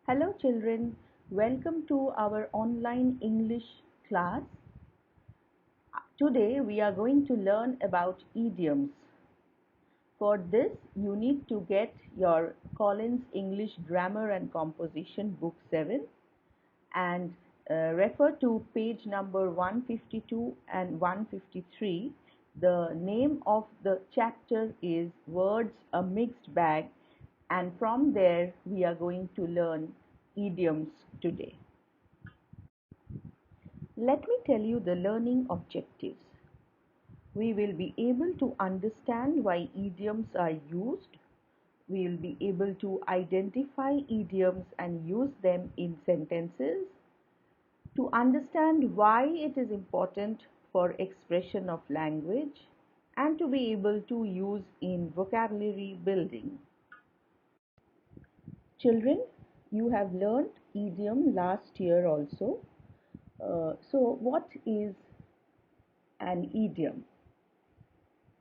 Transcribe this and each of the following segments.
Hello children, welcome to our online English class. Today we are going to learn about idioms. For this you need to get your Collins English Grammar and Composition book 7 and refer to page number 152 and 153. The name of the chapter is Words a Mixed Bag, and from there we are going to learn idioms today. Let me tell you the learning objectives. We will be able to understand why idioms are used. We will be able to identify idioms and use them in sentences. To understand why it is important for expression of language and to be able to use in vocabulary building. Children, you have learned idiom last year also. So what is an idiom?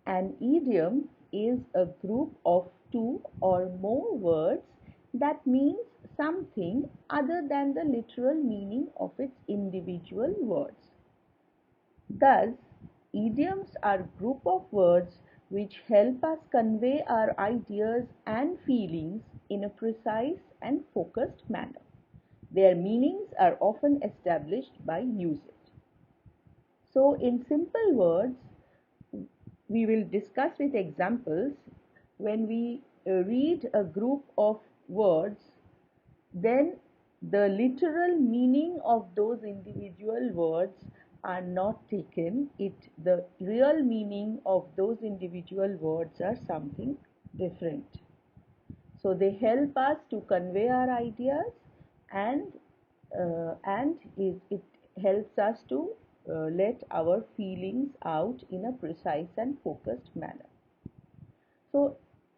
An idiom is a group of two or more words that means something other than the literal meaning of its individual words. Thus, idioms are group of words which help us convey our ideas and feelings in a precise and focused manner. Their meanings are often established by usage. So, in simple words, we will discuss with examples. When we read a group of words, then the literal meaning of those individual words are not taken. The real meaning of those individual words are something different. So they help us to convey our ideas, and it helps us to let our feelings out in a precise and focused manner. So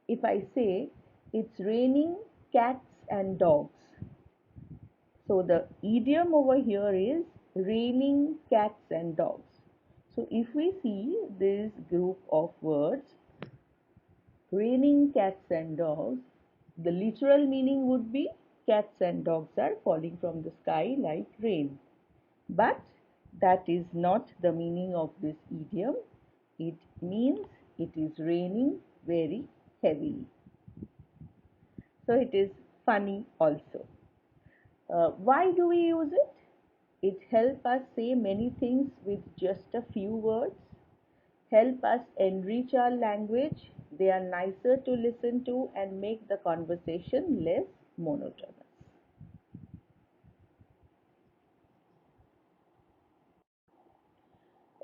if I say it's raining cats and dogs, so the idiom over here is raining cats and dogs. So if we see this group of words, raining cats and dogs, the literal meaning would be cats and dogs are falling from the sky like rain. But that is not the meaning of this idiom. It means it is raining very heavily. So it is funny also. Why do we use it? It helps us say many things with just a few words, help us enrich our language. They are nicer to listen to and make the conversation less monotonous.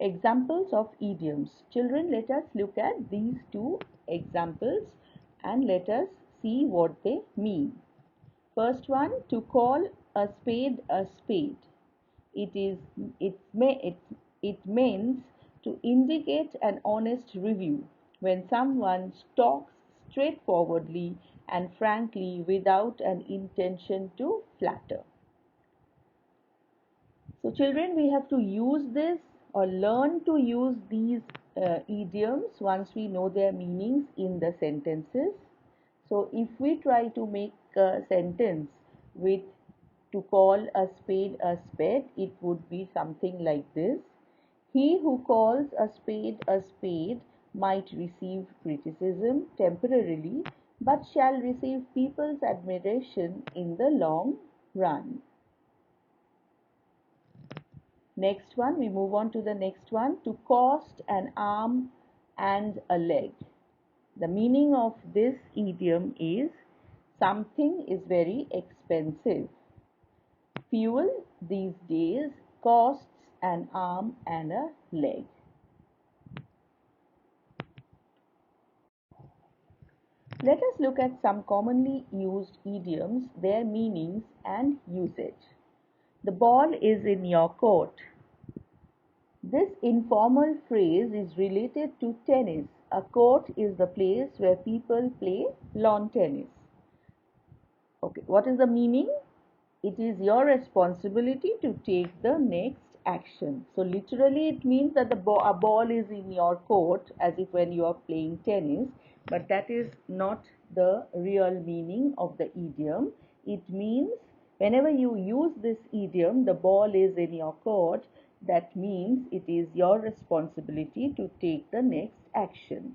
Examples of idioms. Children, let us look at these two examples and let us see what they mean. First one, to call a spade a spade. It means to indicate an honest review when someone talks straightforwardly and frankly without an intention to flatter. So children, we have to use this or learn to use these idioms once we know their meanings in the sentences. So if we try to make a sentence with to call a spade, it would be something like this. He who calls a spade might receive criticism temporarily, but shall receive people's admiration in the long run. Next one, we move on to the next one. To cost an arm and a leg. The meaning of this idiom is something is very expensive. Fuel these days costs an arm and a leg. Let us look at some commonly used idioms, their meanings and usage. The ball is in your court. This informal phrase is related to tennis. A court is the place where people play lawn tennis. Okay, what is the meaning? It is your responsibility to take the next action. So literally it means that a ball is in your court, as if when you are playing tennis, but that is not the real meaning of the idiom. It means Whenever you use this idiom, the ball is in your court. That means it is your responsibility to take the next action.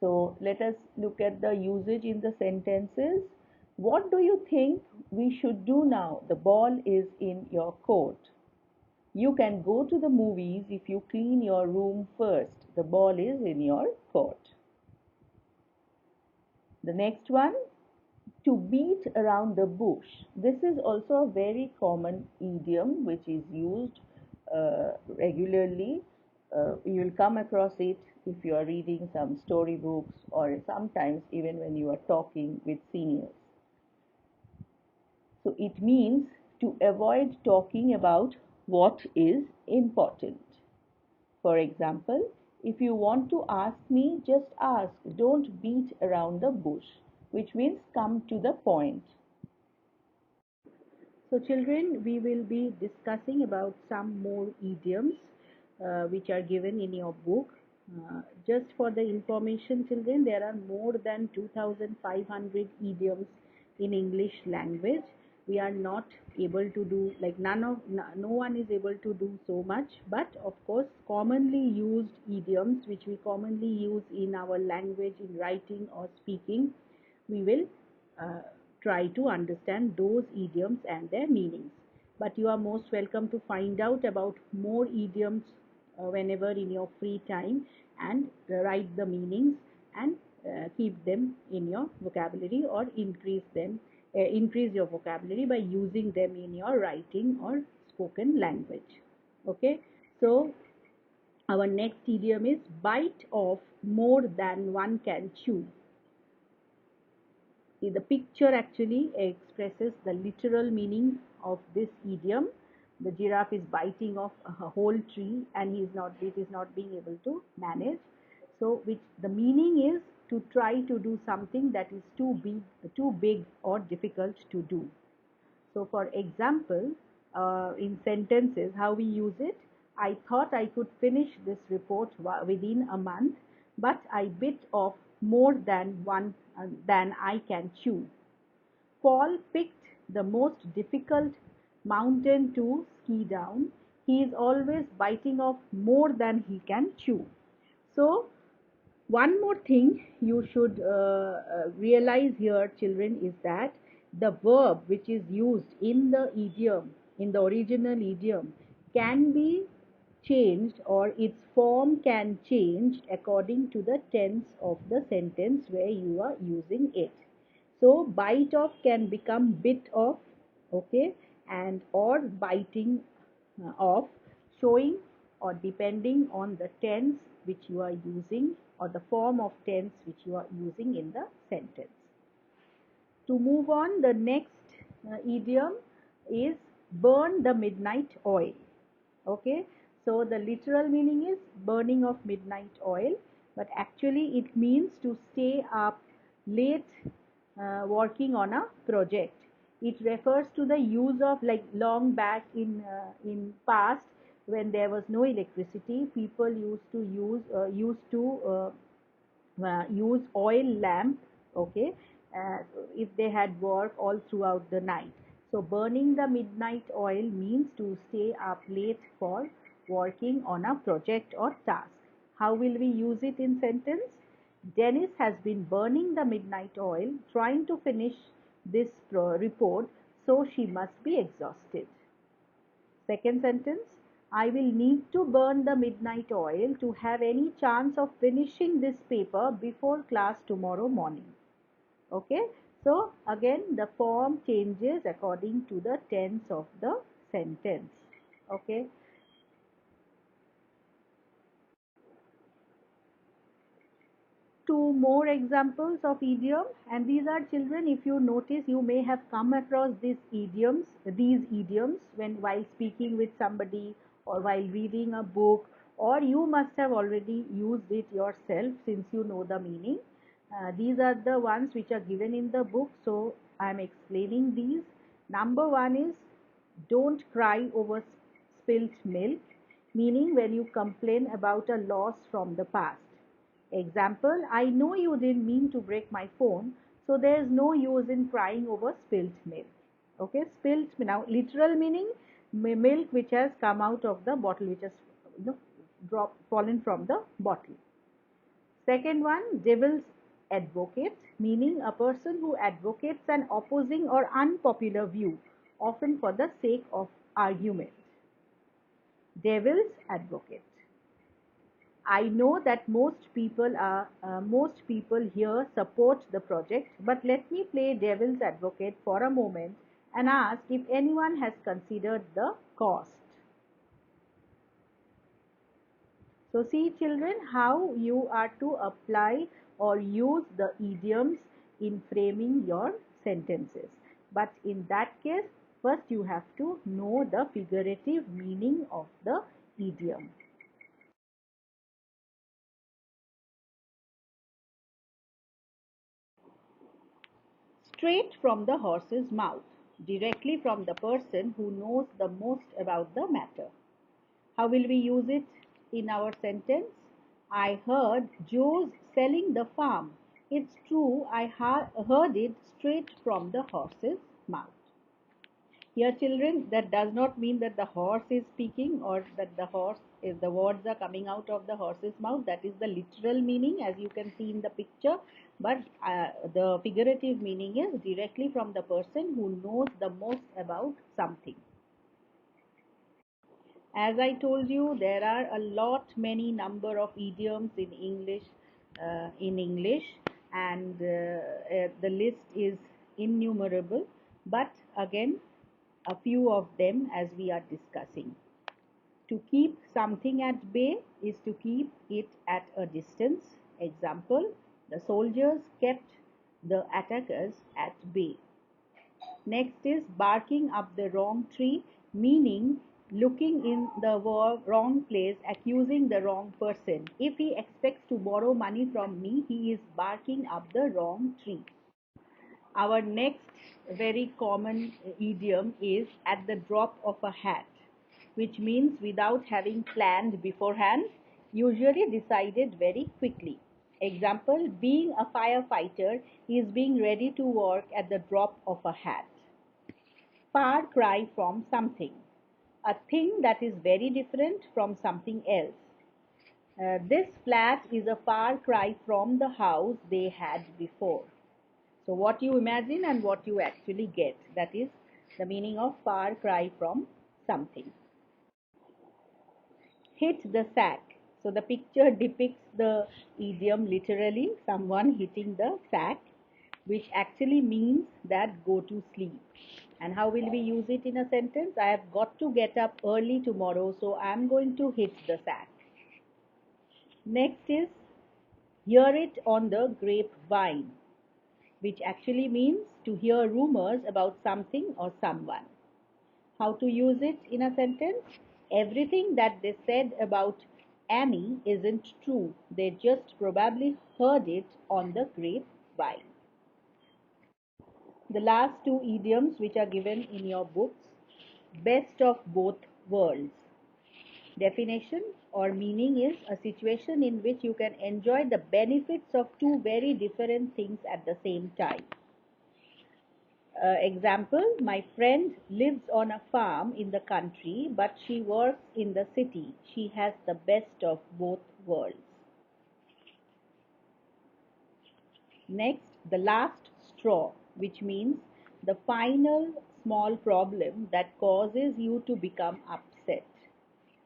So let us look at the usage in the sentences. What do you think we should do now? The ball is in your court. You can go to the movies if you clean your room first. The ball is in your court. The next one, to beat around the bush. This is also a very common idiom which is used regularly. You will come across it if you are reading some storybooks or sometimes even when you are talking with seniors. So it means to avoid talking about what is important. For example, if you want to ask me, just ask. Don't beat around the bush, which means come to the point. So children, we will be discussing about some more idioms which are given in your book. Just for the information, children, there are more than 2,500 idioms in English language. We are not able to do, like no one is able to do so much, but of course commonly used idioms which we commonly use in our language in writing or speaking, we will uh, try to understand those idioms and their meanings. But you are most welcome to find out about more idioms whenever in your free time and write the meanings and keep them in your vocabulary or increase your vocabulary by using them in your writing or spoken language. Okay, so our next idiom is bite off more than one can chew. The picture actually expresses the literal meaning of this idiom. The giraffe is biting off a whole tree and it is not being able to manage. So which the meaning is to try to do something that is too big or difficult to do. So for example, in sentences, how we use it, I thought I could finish this report within a month, but I bit off more than I can chew. Paul picked the most difficult mountain to ski down. He is always biting off more than he can chew. So one more thing you should realize here, children, is that the verb which is used in the idiom, in the original idiom, can be changed or its form can change according to the tense of the sentence where you are using it. So bite off can become bit off, okay, and or biting off, showing or depending on the tense which you are using or the form of tense which you are using in the sentence. To move on, the next idiom is burn the midnight oil. Okay, so the literal meaning is burning of midnight oil, but actually it means to stay up late working on a project. It refers to the use of, like, long back in past when there was no electricity, people used to use oil lamp, okay, uh, if they had work all throughout the night. So burning the midnight oil means to stay up late for working on a project or task. How will we use it in sentence? Dennis has been burning the midnight oil trying to finish this report, so she must be exhausted. Second sentence, I will need to burn the midnight oil to have any chance of finishing this paper before class tomorrow morning. Okay, so again the form changes according to the tense of the sentence. Okay, two more examples of idiom, and these are, children, if you notice, you may have come across these idioms when while speaking with somebody or while reading a book, or you must have already used it yourself since you know the meaning. These are the ones which are given in the book, so I am explaining these. Number one is don't cry over spilt milk, meaning when you complain about a loss from the past. Example, I know you didn't mean to break my phone, so there is no use in crying over spilt milk. Okay, spilt. Now literal meaning milk which has come out of the bottle, which has fallen from the bottle. Second one, devil's advocate, meaning a person who advocates an opposing or unpopular view, often for the sake of argument. Devil's advocate. I know that most people here support the project, but let me play devil's advocate for a moment and ask if anyone has considered the cost. So see children how you are to apply or use the idioms in framing your sentences. But in that case, first you have to know the figurative meaning of the idiom. Straight from the horse's mouth, directly from the person who knows the most about the matter. How will we use it in our sentence? I heard Joe's selling the farm. It's true, I heard it straight from the horse's mouth. Here, children, that does not mean that the horse is speaking or that the words are coming out of the horse's mouth. That is the literal meaning, as you can see in the picture. But the figurative meaning is directly from the person who knows the most about something. As I told you, there are a many number of idioms in English, and the list is innumerable. But again, a few of them as we are discussing. To keep something at bay is to keep it at a distance. Example, the soldiers kept the attackers at bay. Next is barking up the wrong tree, meaning looking in the wrong place, accusing the wrong person. If he expects to borrow money from me, he is barking up the wrong tree. Our next very common idiom is at the drop of a hat, which means without having planned beforehand, usually decided very quickly. Example, being a firefighter is being ready to work at the drop of a hat. Far cry from something, a thing that is very different from something else. This flat is a far cry from the house they had before. So what you imagine and what you actually get, that is the meaning of far cry from something. Hit the sack. So the picture depicts the idiom literally, someone hitting the sack, which actually means that go to sleep. And how will we use it in a sentence? I have got to get up early tomorrow, so I am going to hit the sack. Next is hear it on the grapevine, which actually means to hear rumors about something or someone. How to use it in a sentence? Everything that they said about Annie isn't true. They just probably heard it on the grapevine. The last two idioms which are given in your books, best of both worlds. Definition or meaning is a situation in which you can enjoy the benefits of two very different things at the same time. Example, my friend lives on a farm in the country, but she works in the city. She has the best of both worlds. Next, the last straw, which means the final small problem that causes you to become upset.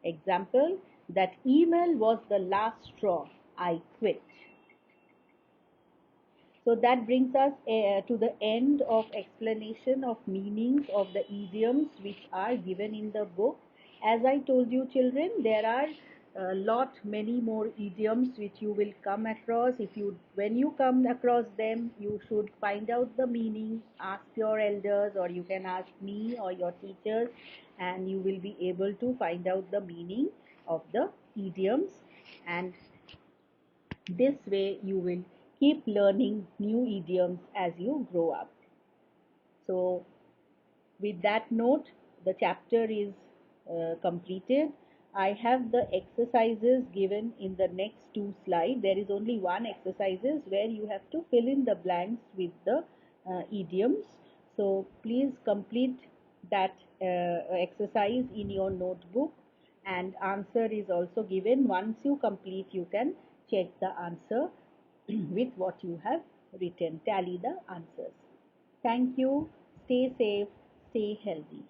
Example, that email was the last straw. I quit. So that brings us to the end of explanation of meanings of the idioms which are given in the book. As I told you children, there are many more idioms which you will come across. When you come across them, you should find out the meaning, ask your elders, or you can ask me or your teachers, and you will be able to find out the meaning of the idioms, and this way you will keep learning new idioms as you grow up. So with that note, the chapter is completed. I have the exercises given in the next two slides. There is only one exercises where you have to fill in the blanks with the idioms. So please complete that exercise in your notebook, and answer is also given. Once you complete, you can check the answer with what you have written, tally the answers. Thank you. Stay safe, stay healthy.